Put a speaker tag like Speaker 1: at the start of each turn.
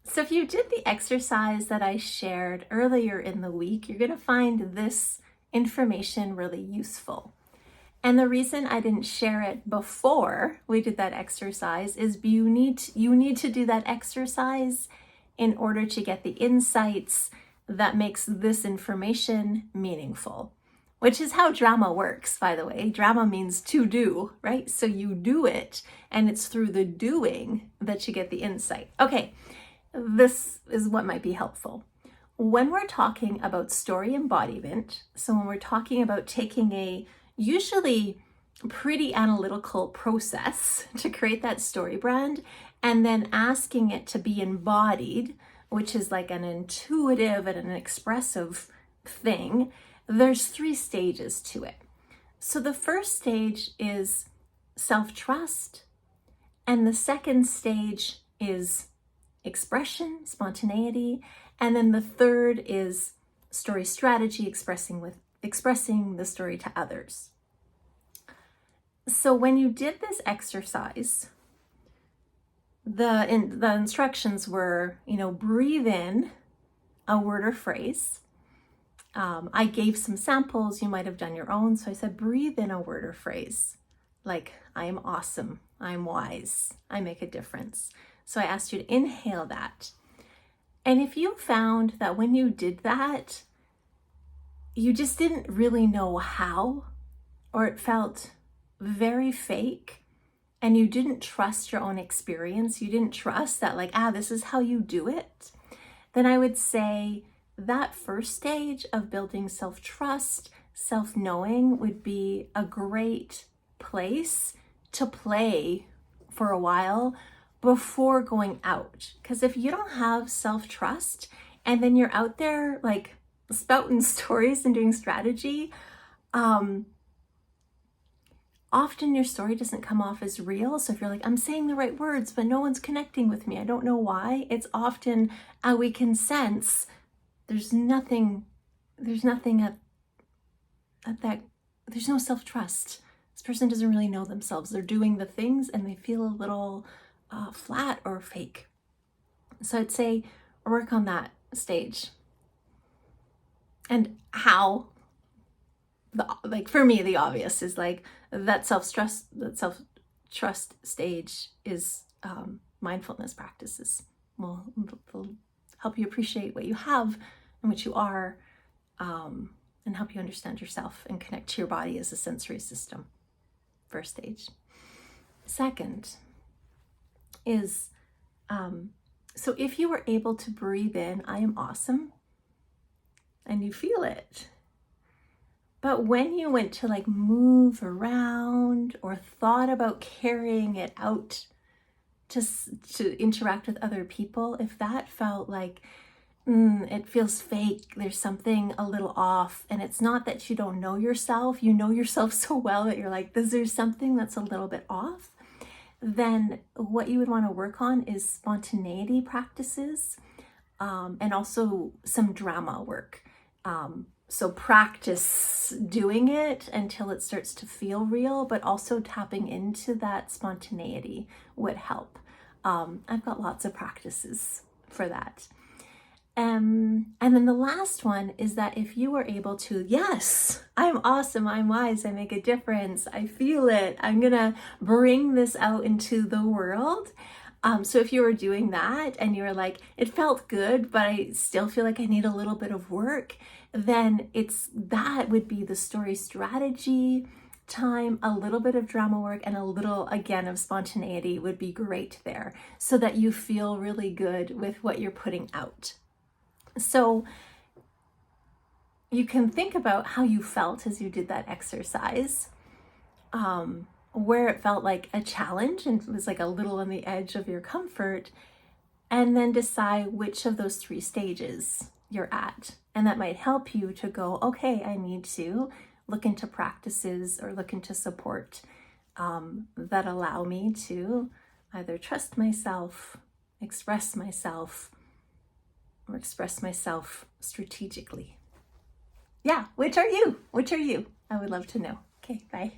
Speaker 1: So if you did the exercise that I shared earlier in the week, you're going to find this information really useful. And the reason I didn't share it before we did that exercise is you need to do that exercise in order to get the insights that makes this information meaningful, which is how drama works, by the way. Drama means to do, right? So you do it, and it's through the doing that you get the insight. Okay, this is what might be helpful. When we're talking about story embodiment, so when we're talking about taking a usually pretty analytical process to create that story brand and then asking it to be embodied, which is like an intuitive and an expressive thing, there's 3 stages to it. So the first stage is self-trust, and the second stage is expression, spontaneity, and then the third is story strategy, expressing the story to others. So when you did this exercise, the instructions were, breathe in a word or phrase. I gave some samples, you might have done your own. So I said, breathe in a word or phrase, like I am awesome, I'm wise, I make a difference. So I asked you to inhale that. And if you found that when you did that, you just didn't really know how, or it felt very fake, and you didn't trust your own experience, you didn't trust that this is how you do it, then I would say that first stage of building self-trust, self-knowing would be a great place to play for a while before going out. Because if you don't have self-trust and then you're out there spouting stories and doing strategy, often your story doesn't come off as real. So if you're I'm saying the right words, but no one's connecting with me, I don't know why, it's often we can sense there's nothing at that, there's no self-trust. This person doesn't really know themselves. They're doing the things and they feel a little flat or fake. So I'd say work on that stage. And how, for me, the obvious is that self-trust stage is mindfulness practices. Will help you appreciate what you have and what you are, and help you understand yourself and connect to your body as a sensory system. First stage. Second is, so if you were able to breathe in, I am awesome, and you feel it, but when you went to move around or thought about carrying it out to interact with other people, if that felt it feels fake, there's something a little off, and it's not that you don't know yourself, you know yourself so well that you're there's something that's a little bit off, then what you would want to work on is spontaneity practices, and also some drama work. So practice doing it until it starts to feel real, but also tapping into that spontaneity would help. I've got lots of practices for that. And then the last one is that if you were able to, yes, I'm awesome, I'm wise, I make a difference, I feel it, I'm gonna bring this out into the world. So if you were doing that and you were it felt good, but I still feel I need a little bit of work, then that would be the story strategy time, a little bit of drama work, and a little, again, of spontaneity would be great there, so that you feel really good with what you're putting out. So you can think about how you felt as you did that exercise, where it felt like a challenge and it was a little on the edge of your comfort, and then decide which of those 3 stages you're at. And that might help you to go, okay, I need to look into practices or look into support that allow me to either trust myself, express myself, or express myself strategically. Yeah, which are you? I would love to know. Okay, bye.